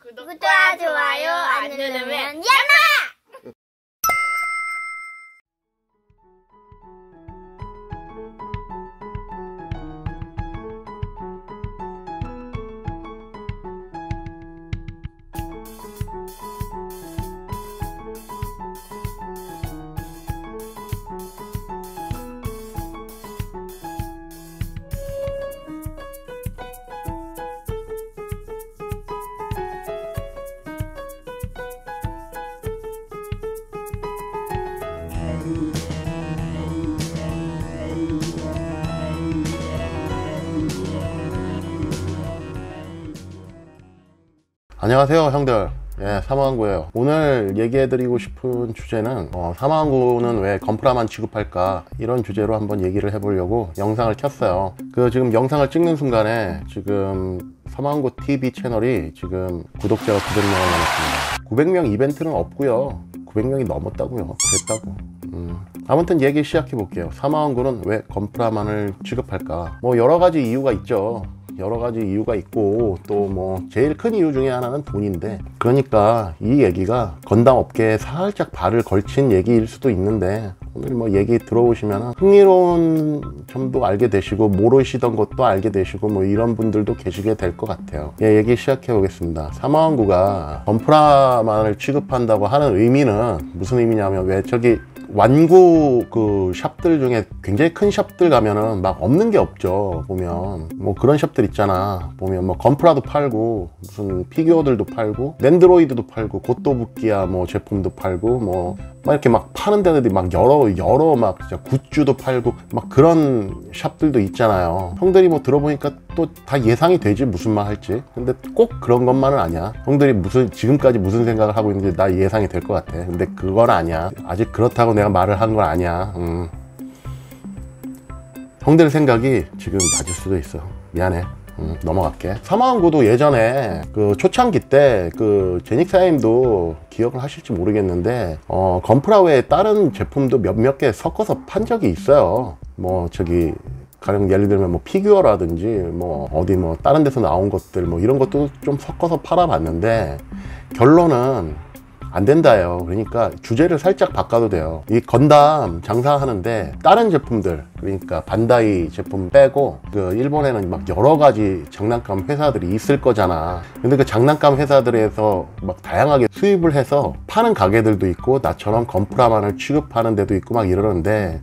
구독과 좋아요 안 누르면 야마! 안녕하세요 형들, 사마왕구예요. 오늘 얘기해드리고 싶은 주제는 사마왕구는 왜 건프라만 취급할까, 이런 주제로 한번 얘기를 해보려고 영상을 켰어요. 지금 영상을 찍는 순간에 지금 사마왕구 TV 채널이 지금 구독자가 900명을 넘었습니다. 900명 이벤트는 없고요, 900명이 넘었다고요. 그랬다고. 아무튼 얘기 시작해 볼게요. 사마왕구는 왜 건프라만을 취급할까? 뭐 여러가지 이유가 있죠. 여러가지 이유가 있고, 또 뭐 제일 큰 이유 중에 하나는 돈인데, 그러니까 이 얘기가 건담 업계에 살짝 발을 걸친 얘기일 수도 있는데, 오늘 뭐 얘기 들어보시면 흥미로운 점도 알게 되시고 모르시던 것도 알게 되시고 뭐 이런 분들도 계시게 될 것 같아요. 얘기 시작해 보겠습니다. 사마왕구가 건프라만을 취급한다고 하는 의미는 무슨 의미냐면, 왜 저기 완구 샵들 중에 굉장히 큰 샵들 가면은 막 없는 게 없죠. 보면 뭐 그런 샵들 있잖아. 보면 뭐 건프라도 팔고, 무슨 피규어들도 팔고, 랜드로이드도 팔고, 고토부키야 뭐 제품도 팔고, 뭐 막 이렇게 막 파는 데들이 막 여러 막 진짜 굿즈도 팔고 막 그런 샵들도 있잖아요. 형들이 뭐 들어보니까 또 다 예상이 되지, 무슨 말 할지. 근데 꼭 그런 것만은 아니야. 형들이 지금까지 무슨 생각을 하고 있는지 나 예상이 될 것 같아. 근데 그건 아니야. 아직 그렇다고 내가 말을 한 건 아니야. 형들 생각이 지금 맞을 수도 있어. 미안해. 넘어갈게. 사마왕구도 예전에 초창기 때 제닉사님도 기억을 하실지 모르겠는데, 건프라 외에 다른 제품도 몇몇 개 섞어서 판 적이 있어요. 뭐 가령 예를 들면 뭐 피규어라든지 뭐 어디 뭐 다른 데서 나온 것들 뭐 이런 것도 좀 섞어서 팔아봤는데, 결론은 안 된다요. 그러니까 주제를 살짝 바꿔도 돼요. 이 건담 장사하는데 다른 제품들, 그러니까 반다이 제품 빼고 일본에는 막 여러 가지 장난감 회사들이 있을 거잖아. 근데 그 장난감 회사들에서 막 다양하게 수입을 해서 파는 가게들도 있고, 나처럼 건프라만을 취급하는 데도 있고 막 이러는데,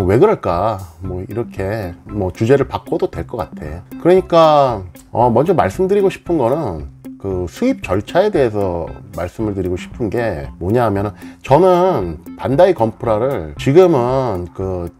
왜 그럴까? 뭐 이렇게 뭐 주제를 바꿔도 될 것 같아. 그러니까 먼저 말씀드리고 싶은 거는 수입 절차에 대해서 말씀을 드리고 싶은 게 뭐냐 하면은, 저는 반다이 건프라를 지금은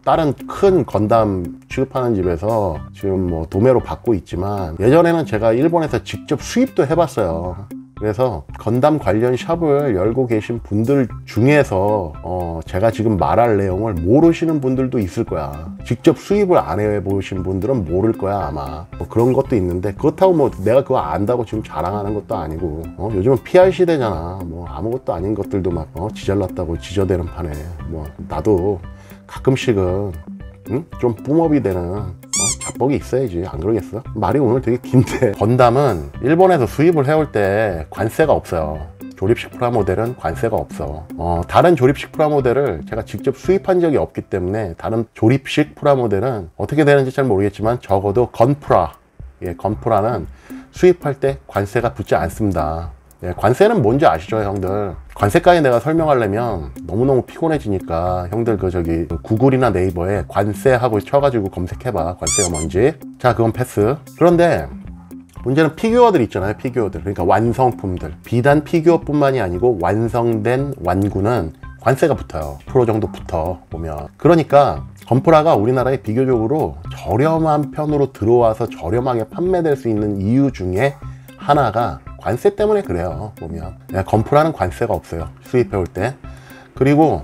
다른 큰 건담 취급하는 집에서 지금 뭐 도매로 받고 있지만, 예전에는 제가 일본에서 직접 수입도 해봤어요. 그래서 건담 관련 샵을 열고 계신 분들 중에서 제가 지금 말할 내용을 모르시는 분들도 있을 거야. 직접 수입을 안 해보신 분들은 모를 거야 아마. 뭐 그런 것도 있는데, 그렇다고 뭐 내가 그거 안다고 지금 자랑하는 것도 아니고, 요즘은 PR 시대잖아. 뭐 아무것도 아닌 것들도 막 지잘났다고 지저대는 판에, 뭐 나도 가끔씩은 좀 뿜업이 되는 자뻑이 있어야지. 안 그러겠어? 말이 오늘 되게 긴데, 건담은 일본에서 수입을 해올 때 관세가 없어요. 조립식 프라모델은 관세가 없어. 다른 조립식 프라모델을 제가 직접 수입한 적이 없기 때문에, 다른 조립식 프라모델은 어떻게 되는지 잘 모르겠지만, 적어도 건프라는 수입할 때 관세가 붙지 않습니다. 관세는 뭔지 아시죠 형들? 관세까지 내가 설명하려면 너무너무 피곤해지니까, 형들 구글이나 네이버에 관세하고 쳐가지고 검색해봐. 관세가 뭔지. 자, 그건 패스. 그런데 문제는 피규어들 있잖아요. 피규어들, 그러니까 완성품들. 비단 피규어뿐만이 아니고 완성된 완구는 관세가 붙어요. 10% 정도 붙어 보면. 그러니까 건프라가 우리나라에 비교적으로 저렴한 편으로 들어와서 저렴하게 판매될 수 있는 이유 중에 하나가 관세 때문에 그래요. 보면 건프라는 관세가 없어요, 수입해 올 때. 그리고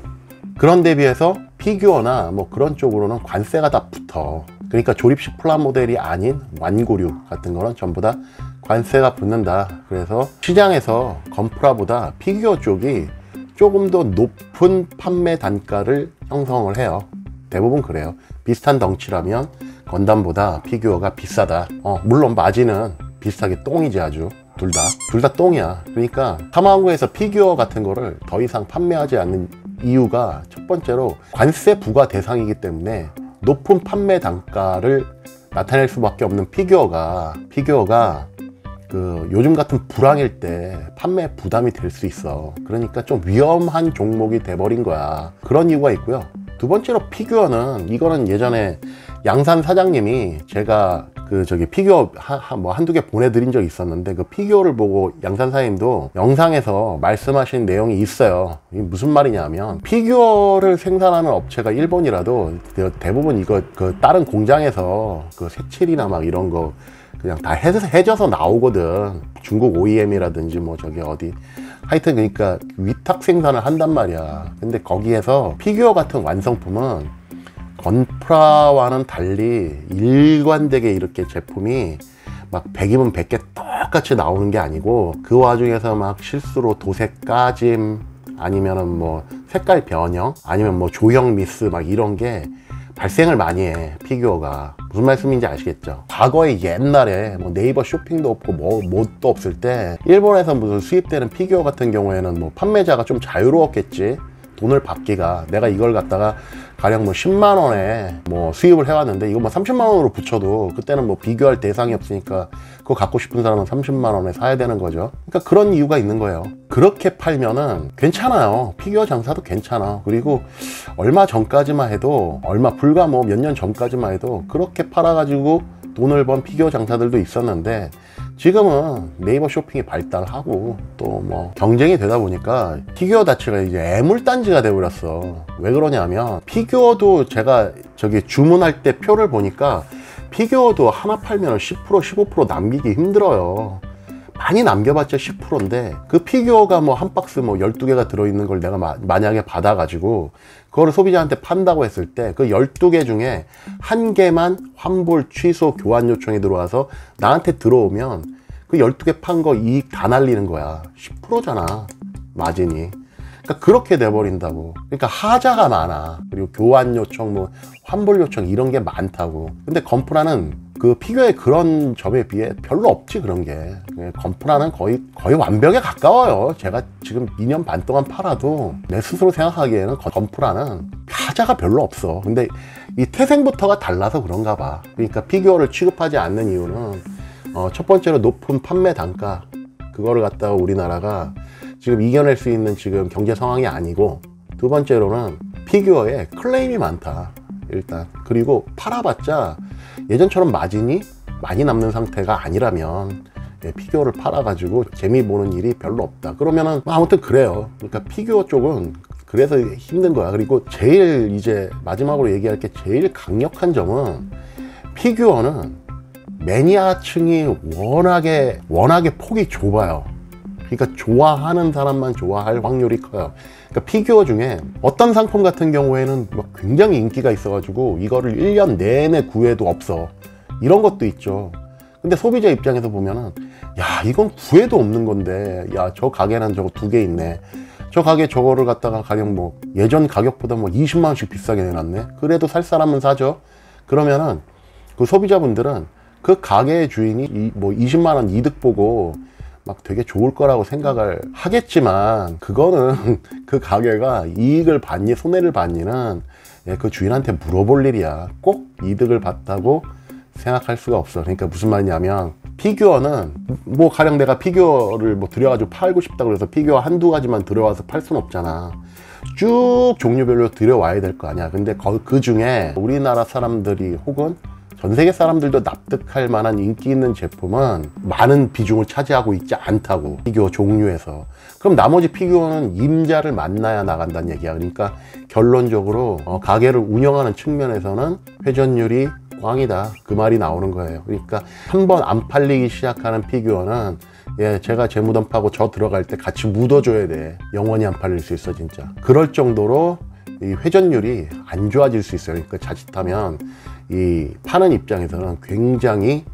그런 데 비해서 피규어나 뭐 그런 쪽으로는 관세가 다 붙어. 그러니까 조립식 프라모델이 아닌 완구류 같은 거는 전부 다 관세가 붙는다. 그래서 시장에서 건프라보다 피규어 쪽이 조금 더 높은 판매 단가를 형성을 해요. 대부분 그래요. 비슷한 덩치라면 건담보다 피규어가 비싸다. 물론 마진은 비슷하게 똥이지 아주. 둘 다 똥이야. 그러니까 사마왕구에서 피규어 같은 거를 더 이상 판매하지 않는 이유가 첫 번째로 관세 부과 대상이기 때문에 높은 판매 단가를 나타낼 수밖에 없는 피규어가 그 요즘 같은 불황일 때 판매 부담이 될 수 있어. 그러니까 좀 위험한 종목이 돼버린 거야. 그런 이유가 있고요. 두 번째로 피규어는, 이거는 예전에 양산 사장님이 제가 피규어 한두 개 보내드린 적이 있었는데, 그 피규어를 보고 양산 사장님도 영상에서 말씀하신 내용이 있어요. 이게 무슨 말이냐면, 피규어를 생산하는 업체가 일본이라도 대부분 이거 다른 공장에서 그 색칠이나 막 이런 거 그냥 다 해져서 나오거든. 중국 OEM이라든지 뭐 저기 어디 하여튼, 그러니까 위탁 생산을 한단 말이야. 근데 거기에서 피규어 같은 완성품은 건프라와는 달리 일관되게 이렇게 제품이 막 100이면 100개 똑같이 나오는 게 아니고, 그 와중에서 막 실수로 도색 까짐, 아니면은 뭐 색깔 변형, 아니면 뭐 조형 미스 막 이런 게 발생을 많이 해. 피규어가 무슨 말씀인지 아시겠죠? 과거에 옛날에 뭐 네이버 쇼핑도 없고 뭣도 없을 때 일본에서 무슨 수입되는 피규어 같은 경우에는 뭐 판매자가 좀 자유로웠겠지. 돈을 받기가, 내가 이걸 갖다가 가령 뭐 10만 원에 뭐 수입을 해왔는데 이거 뭐 30만 원으로 붙여도 그때는 뭐 비교할 대상이 없으니까 그거 갖고 싶은 사람은 30만 원에 사야 되는 거죠. 그러니까 그런 이유가 있는 거예요. 그렇게 팔면은 괜찮아요. 피규어 장사도 괜찮아. 그리고 얼마 전까지만 해도, 불과 뭐 몇 년 전까지만 해도 그렇게 팔아가지고 돈을 번 피규어 장사들도 있었는데, 지금은 네이버 쇼핑이 발달하고 또 뭐 경쟁이 되다 보니까 피규어 자체가 이제 애물단지가 되어버렸어. 왜 그러냐면, 피규어도 제가 주문할 때 표를 보니까 피규어도 하나 팔면 10% 15% 남기기 힘들어요. 많이 남겨봤자 10%인데 그 피규어가 뭐 한 박스 뭐 12개가 들어있는 걸 내가 만약에 받아가지고 그거를 소비자한테 판다고 했을 때 그 12개 중에 한 개만 환불, 취소, 교환 요청이 들어와서 나한테 들어오면 그 12개 판 거 이익 다 날리는 거야. 10%잖아, 마진이. 그러니까 그렇게 돼버린다고. 그러니까 하자가 많아. 그리고 교환 요청, 뭐 환불 요청 이런 게 많다고. 근데 건프라는 그 피규어의 그런 점에 비해 별로 없지, 그런 게. 건프라는 거의 완벽에 가까워요. 제가 지금 2년 반 동안 팔아도 내 스스로 생각하기에는 건프라는 하자가 별로 없어. 근데 이 태생부터가 달라서 그런가 봐. 그러니까 피규어를 취급하지 않는 이유는 첫 번째로 높은 판매 단가, 그거를 갖다가 우리나라가 지금 이겨낼 수 있는 지금 경제 상황이 아니고, 두 번째로는 피규어에 클레임이 많다, 일단. 그리고 팔아봤자 예전처럼 마진이 많이 남는 상태가 아니라면 피규어를 팔아가지고 재미 보는 일이 별로 없다. 그러면은 아무튼 그래요. 그러니까 피규어 쪽은 그래서 힘든 거야. 그리고 제일 이제 마지막으로 얘기할 게, 제일 강력한 점은 피규어는 매니아층이 워낙에 폭이 좁아요. 그러니까 좋아하는 사람만 좋아할 확률이 커요. 그러니까 피규어 중에 어떤 상품 같은 경우에는 막 굉장히 인기가 있어가지고 이거를 1년 내내 구해도 없어, 이런 것도 있죠. 근데 소비자 입장에서 보면은, 야, 이건 구해도 없는 건데, 야, 저 가게는 저거 2개 있네, 저 가게 저거를 갖다가 가령 뭐 예전 가격보다 뭐 20만 원씩 비싸게 내놨네, 그래도 살 사람은 사죠. 그러면은 그 소비자분들은 그 가게의 주인이 뭐 20만 원 이득 보고 막 되게 좋을 거라고 생각을 하겠지만, 그거는 그 가게가 이익을 받니 손해를 받니는 그 주인한테 물어볼 일이야. 꼭 이득을 봤다고 생각할 수가 없어. 그러니까 무슨 말이냐면, 피규어는 뭐 가령 내가 피규어를 뭐 들여가지고 팔고 싶다고 해서 피규어 한두 가지만 들여와서 팔 수는 없잖아. 쭉 종류별로 들여와야 될 거 아니야. 근데 그 중에 우리나라 사람들이 혹은 전 세계 사람들도 납득할 만한 인기 있는 제품은 많은 비중을 차지하고 있지 않다고, 피규어 종류에서. 그럼 나머지 피규어는 임자를 만나야 나간다는 얘기야. 그러니까 결론적으로 가게를 운영하는 측면에서는 회전율이 꽝이다, 그 말이 나오는 거예요. 그러니까 한번 안 팔리기 시작하는 피규어는, 제가 제 무덤 파고 저 들어갈 때 같이 묻어줘야 돼. 영원히 안 팔릴 수 있어, 진짜. 그럴 정도로 이 회전율이 안 좋아질 수 있어요. 그러니까 자칫하면 이 파는 입장에서는 굉장히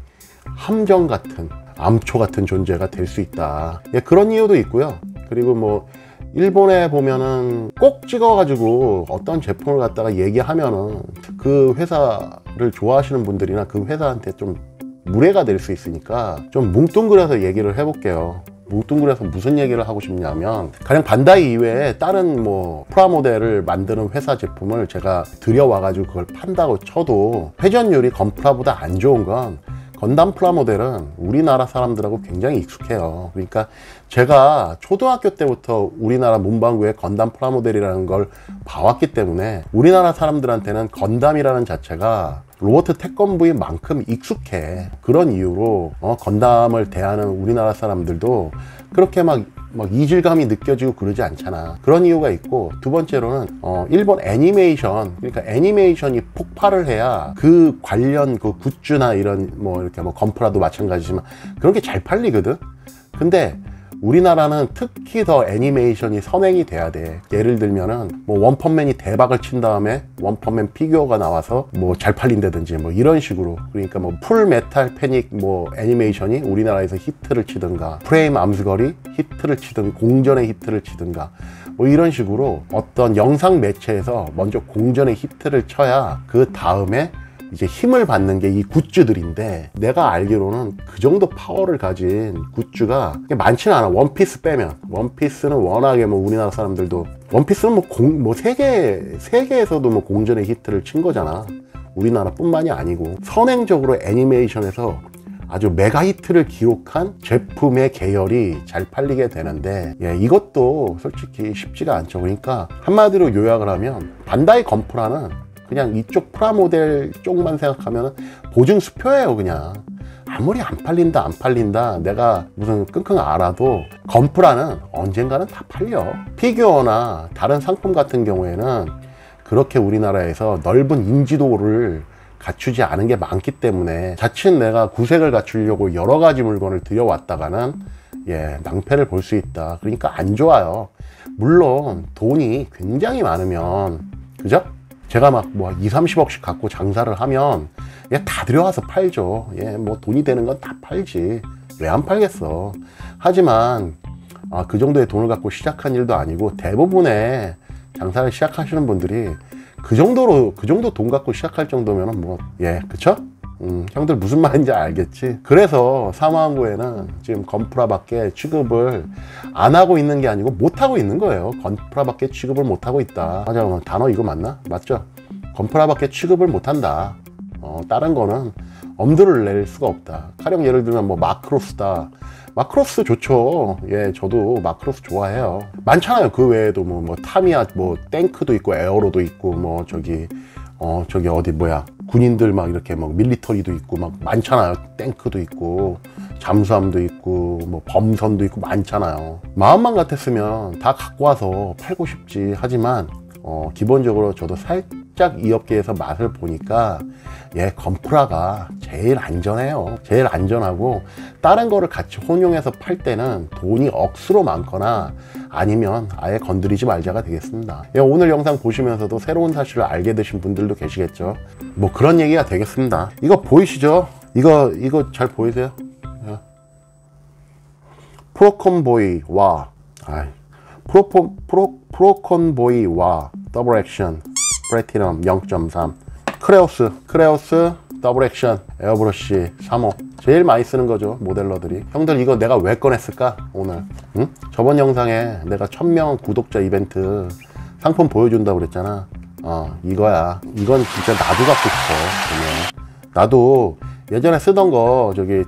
함정 같은, 암초 같은 존재가 될 수 있다. 그런 이유도 있고요. 그리고 뭐 일본에 보면은 꼭 찍어가지고 어떤 제품을 갖다가 얘기하면은 그 회사를 좋아하시는 분들이나 그 회사한테 좀 무례가 될 수 있으니까 좀 뭉뚱그려서 얘기를 해볼게요. 뭉뚱그려서 무슨 얘기를 하고 싶냐면, 가령 반다이 이외에 다른 뭐 프라모델을 만드는 회사 제품을 제가 들여와가지고 그걸 판다고 쳐도 회전율이 건프라보다 안 좋은 건, 건담 프라모델은 우리나라 사람들하고 굉장히 익숙해요. 그러니까 제가 초등학교 때부터 우리나라 문방구에 건담 프라모델이라는 걸 봐왔기 때문에 우리나라 사람들한테는 건담이라는 자체가 로버트 태권브이만큼 익숙해. 그런 이유로 건담을 대하는 우리나라 사람들도 그렇게 막 이질감이 느껴지고 그러지 않잖아. 그런 이유가 있고, 두 번째로는 일본 애니메이션, 그러니까 애니메이션이 폭발을 해야 그 관련 그 굿즈나 이런 뭐 이렇게 뭐 건프라도 마찬가지지만 그런 게 잘 팔리거든. 근데 우리나라는 특히 더 애니메이션이 선행이 돼야 돼. 예를 들면은 뭐 원펀맨이 대박을 친 다음에 원펀맨 피규어가 나와서 뭐 잘 팔린다든지 뭐 이런 식으로. 그러니까 뭐 풀메탈 패닉 뭐 애니메이션이 우리나라에서 히트를 치든가, 프레임 암스걸이 히트를 치든 공전의 히트를 치든가 뭐 이런 식으로 어떤 영상 매체에서 먼저 공전의 히트를 쳐야 그 다음에 이제 힘을 받는 게 이 굿즈들인데, 내가 알기로는 그 정도 파워를 가진 굿즈가 많지는 않아. 원피스 빼면. 원피스는 워낙에 뭐 우리나라 사람들도, 원피스는 뭐 세계에서도 뭐 공전의 히트를 친 거잖아. 우리나라뿐만이 아니고 선행적으로 애니메이션에서 아주 메가 히트를 기록한 제품의 계열이 잘 팔리게 되는데, 이것도 솔직히 쉽지가 않죠. 그러니까 한마디로 요약을 하면 반다이 건프라는 그냥 이쪽 프라모델 쪽만 생각하면 보증 수표예요. 그냥 아무리 안 팔린다 내가 무슨 끙끙 앓아도 건프라는 언젠가는 다 팔려. 피규어나 다른 상품 같은 경우에는 그렇게 우리나라에서 넓은 인지도를 갖추지 않은 게 많기 때문에 자칫 내가 구색을 갖추려고 여러 가지 물건을 들여왔다가는 낭패를 볼 수 있다. 그러니까 안 좋아요. 물론 돈이 굉장히 많으면, 그죠? 제가 막 뭐 2, 30억씩 갖고 장사를 하면 다 들여와서 팔죠. 뭐 돈이 되는 건 다 팔지. 왜 안 팔겠어. 하지만 그 정도의 돈을 갖고 시작한 일도 아니고, 대부분의 장사를 시작하시는 분들이 그 정도 돈 갖고 시작할 정도면은 뭐, 그쵸? 형들 무슨 말인지 알겠지? 그래서 사마왕구에는 지금 건프라밖에 취급을 안 하고 있는 게 아니고 못 하고 있는 거예요. 건프라밖에 취급을 못 하고 있다. 맞아, 단어 이거 맞나? 맞죠? 건프라밖에 취급을 못 한다. 다른 거는 엄두를 낼 수가 없다. 가령 예를 들면 뭐 마크로스다. 마크로스 좋죠. 저도 마크로스 좋아해요. 많잖아요. 그 외에도 뭐 타미야, 뭐 탱크도 있고 에어로도 있고, 뭐 저기 어디 뭐야, 군인들 막 이렇게 막 밀리터리도 있고 막 많잖아요. 탱크도 있고 잠수함도 있고 뭐 범선도 있고 많잖아요. 마음만 같았으면 다 갖고 와서 팔고 싶지. 하지만 기본적으로 저도 살짝 이 업계에서 맛을 보니까 건프라가 제일 안전해요. 제일 안전하고, 다른 거를 같이 혼용해서 팔 때는 돈이 억수로 많거나 아니면 아예 건드리지 말자가 되겠습니다. 오늘 영상 보시면서도 새로운 사실을 알게 되신 분들도 계시겠죠. 뭐 그런 얘기가 되겠습니다. 이거 보이시죠? 이거 잘 보이세요? 프로콘보이와 프로콘보이와 더블 액션 플래티넘 0.3, 크레오스 더블 액션 에어브러쉬 3호 제일 많이 쓰는 거죠, 모델러들이. 형들 이거 내가 왜 꺼냈을까 오늘? 응? 저번 영상에 내가 1000명 구독자 이벤트 상품 보여준다고 그랬잖아. 이거야. 이건 진짜 나도 갖고 싶어. 보면. 나도 예전에 쓰던 거, 저기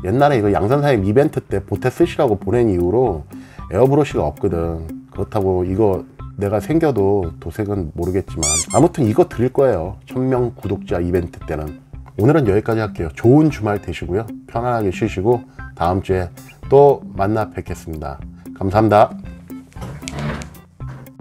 옛날에 이거 양산사임 이벤트 때 보태 쓰시라고 보낸 이후로 에어브러쉬가 없거든. 그렇다고 이거 내가 생겨도 도색은 모르겠지만 아무튼 이거 드릴 거예요. 1000명 구독자 이벤트 때는. 오늘은 여기까지 할게요. 좋은 주말 되시고요. 편안하게 쉬시고 다음 주에 또 만나 뵙겠습니다. 감사합니다.